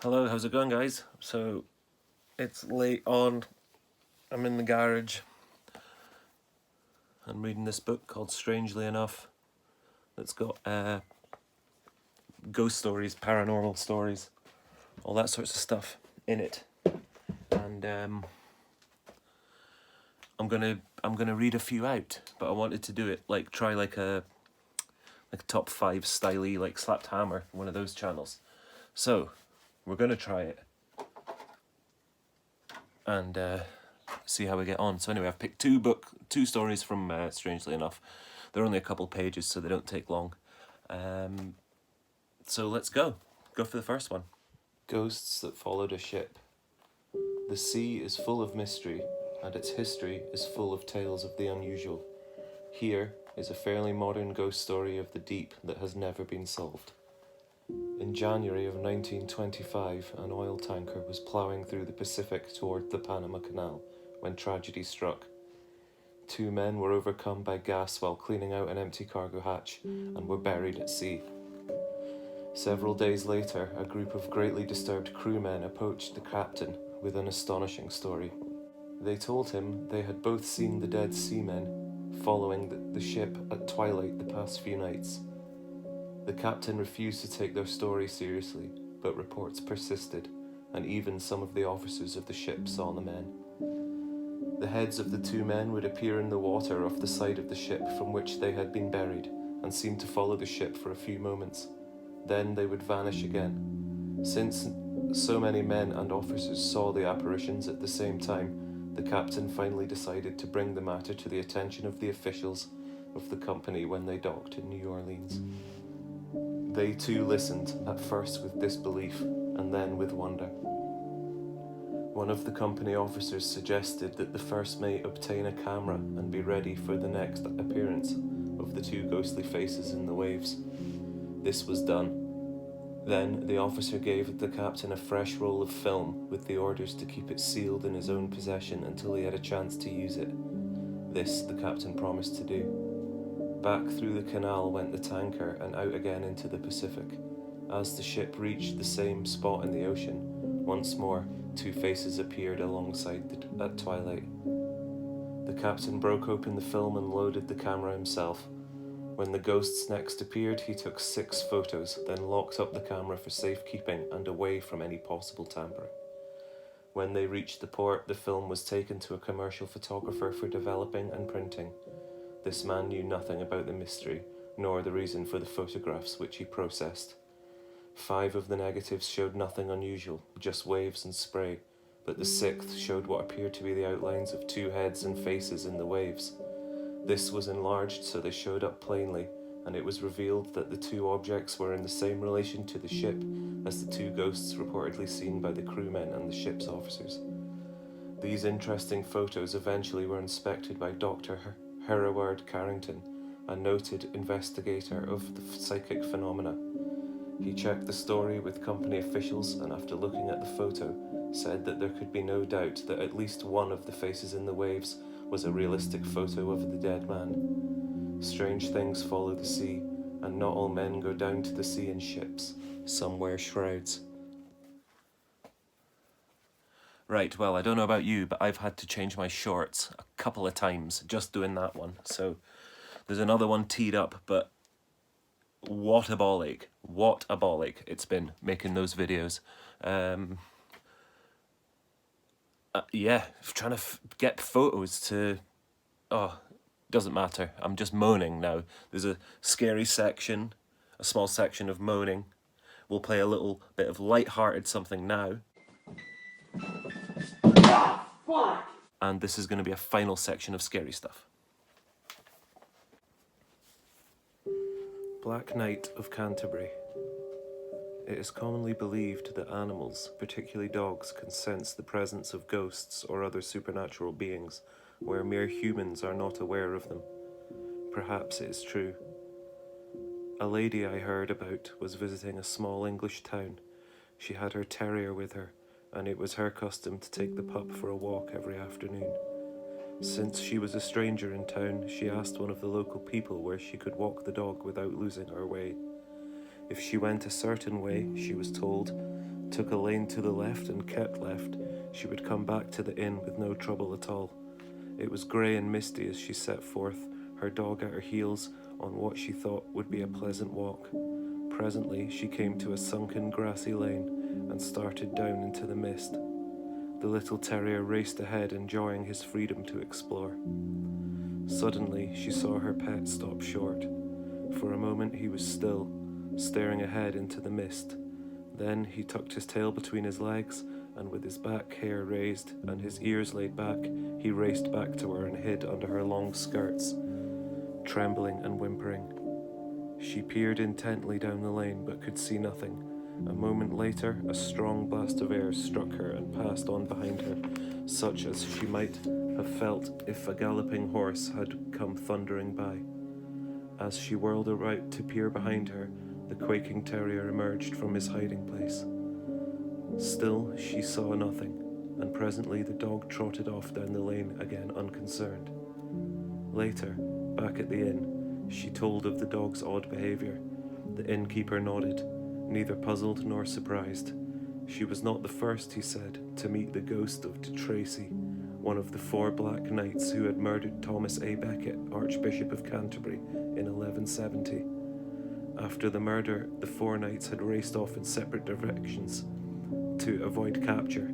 Hello, how's it going, guys? So it's late on, I'm in the garage. I'm reading this book called Strangely Enough. That's got ghost stories, paranormal stories, all that sorts of stuff in it. And I'm gonna read a few out, but I wanted to do it try a top 5 styly, like Slapped Hammer, one of those channels. So we're gonna try it and see how we get on. So anyway, I've picked two stories from Strangely Enough. They're only a couple pages, so they don't take long. So let's go for the first one. Ghosts that followed a ship. The sea is full of mystery, and its history is full of tales of the unusual. Here is a fairly modern ghost story of the deep that has never been solved. In January of 1925, an oil tanker was ploughing through the Pacific toward the Panama Canal when tragedy struck. 2 men were overcome by gas while cleaning out an empty cargo hatch and were buried at sea. Several days later, a group of greatly disturbed crewmen approached the captain with an astonishing story. They told him they had both seen the dead seamen following the ship at twilight the past few nights. The captain refused to take their story seriously, but reports persisted, and even some of the officers of the ship saw the men. The heads of the 2 men would appear in the water off the side of the ship from which they had been buried, and seem to follow the ship for a few moments. Then they would vanish again. Since so many men and officers saw the apparitions at the same time, the captain finally decided to bring the matter to the attention of the officials of the company when they docked in New Orleans. They too listened, at first with disbelief, and then with wonder. One of the company officers suggested that the first mate obtain a camera and be ready for the next appearance of the 2 ghostly faces in the waves. This was done. Then the officer gave the captain a fresh roll of film with the orders to keep it sealed in his own possession until he had a chance to use it. This the captain promised to do. Back through the canal went the tanker and out again into the Pacific. As the ship reached the same spot in the ocean, once more 2 faces appeared alongside at twilight. The captain broke open the film and loaded the camera himself. When the ghosts next appeared, he took 6 photos, then locked up the camera for safekeeping and away from any possible tampering. When they reached the port, the film was taken to a commercial photographer for developing and printing. This man knew nothing about the mystery, nor the reason for the photographs which he processed. 5 of the negatives showed nothing unusual, just waves and spray, but the 6th showed what appeared to be the outlines of 2 heads and faces in the waves. This was enlarged so they showed up plainly, and it was revealed that the 2 objects were in the same relation to the ship as the 2 ghosts reportedly seen by the crewmen and the ship's officers. These interesting photos eventually were inspected by Dr. Hereward Carrington, a noted investigator of the psychic phenomena. He checked the story with company officials, and after looking at the photo, said that there could be no doubt that at least one of the faces in the waves was a realistic photo of the dead man. Strange things follow the sea, and not all men go down to the sea in ships. Some wear shrouds. Right, well, I don't know about you, but I've had to change my shorts a couple of times just doing that one. So there's another one teed up, but what a ball ache it's been making those videos. Yeah, trying to get photos to... Oh, doesn't matter. I'm just moaning now. There's a scary section, a small section of moaning. We'll play a little bit of light-hearted something now. And this is going to be a final section of scary stuff. Black Night of Canterbury. It is commonly believed that animals, particularly dogs, can sense the presence of ghosts or other supernatural beings where mere humans are not aware of them. Perhaps it is true. A lady I heard about was visiting a small English town. She had her terrier with her, and it was her custom to take the pup for a walk every afternoon. Since she was a stranger in town, she asked one of the local people where she could walk the dog without losing her way. If she went a certain way, she was told, took a lane to the left and kept left, she would come back to the inn with no trouble at all. It was grey and misty as she set forth, her dog at her heels, on what she thought would be a pleasant walk. Presently she came to a sunken grassy lane and started down into the mist. The little terrier raced ahead, enjoying his freedom to explore. Suddenly she saw her pet stop short. For a moment he was still, staring ahead into the mist. Then he tucked his tail between his legs, and with his back hair raised and his ears laid back, he raced back to her and hid under her long skirts, trembling and whimpering. She peered intently down the lane but could see nothing. A moment later, a strong blast of air struck her and passed on behind her, such as she might have felt if a galloping horse had come thundering by. As she whirled about to peer behind her, the quaking terrier emerged from his hiding place. Still, she saw nothing, and presently the dog trotted off down the lane again unconcerned. Later, back at the inn, she told of the dog's odd behaviour. The innkeeper nodded, neither puzzled nor surprised. She was not the first, he said, to meet the ghost of De Tracy, one of the 4 Black Knights who had murdered Thomas A. Becket, Archbishop of Canterbury, in 1170. After the murder, the 4 knights had raced off in separate directions to avoid capture.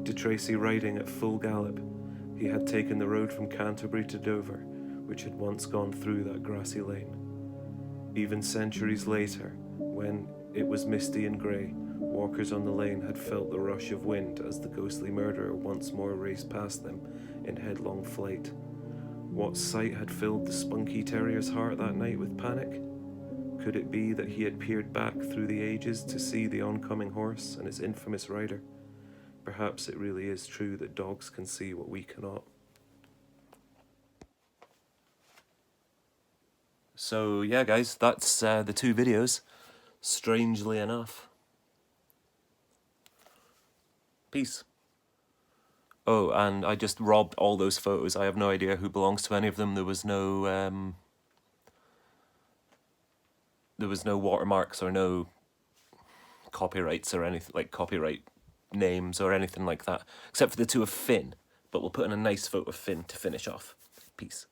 De Tracy riding at full gallop, he had taken the road from Canterbury to Dover, which had once gone through that grassy lane. Even centuries later, when it was misty and grey, walkers on the lane had felt the rush of wind as the ghostly murderer once more raced past them in headlong flight. What sight had filled the spunky terrier's heart that night with panic? Could it be that he had peered back through the ages to see the oncoming horse and its infamous rider? Perhaps it really is true that dogs can see what we cannot. So yeah, guys, that's the 2 videos, strangely enough. Peace. Oh, and I just robbed all those photos. I have no idea who belongs to any of them. There was no watermarks or no copyrights or anything, like copyright names or anything like that, except for the 2 of Finn. But we'll put in a nice photo of Finn to finish off. Peace.